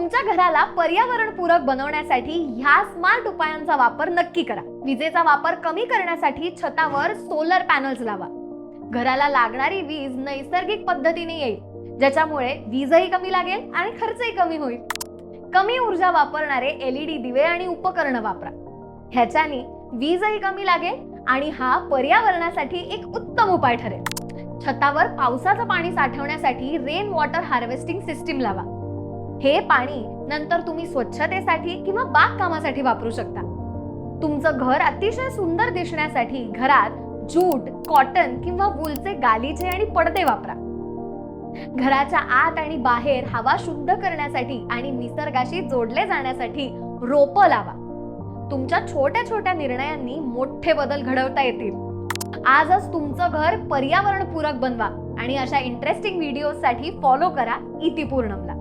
तुमच्या घराला पर्यावरणपूरक बनवण्यासाठी ह्या स्मार्ट उपायांचा वापर नक्की करा. विजेचा वापर कमी करण्यासाठी छतावर सोलर पॅनल्स लावा. घराला लागणारी वीज नैसर्गिक पद्धतीने येईल, ज्याच्यामुळे वीजही कमी लागेल आणि खर्चही कमी होईल. कमी ऊर्जा वापरणारे LED दिवे आणि उपकरणं वापरा. ह्याच्याने वीजही कमी लागेल आणि हा पर्यावरणासाठी एक उत्तम उपाय ठरेल. छतावर पावसाचं पाणी साठवण्यासाठी रेन वॉटर हार्वेस्टिंग सिस्टीम लावा. हे पाणी नंतर तुम्ही स्वच्छतेसाठी किंवा बागकामासाठी वापरू शकता. तुमचं घर अतिशय सुंदर दिसण्यासाठी घरात जूट, कॉटन किंवा वूलचे गालिचे आणि पडदे वापरा. घराच्या आत आणि बाहेर हवा शुद्ध करण्यासाठी आणि निसर्गाशी जोडले जाण्यासाठी रोपं लावा. तुमच्या छोट्या छोट्या निर्णयांनी मोठे बदल घडवता येतील. आजच तुमचं घर पर्यावरणपूरक बनवा आणि अशा इंटरेस्टिंग व्हिडिओसाठी फॉलो करा इतिपूर्णमला.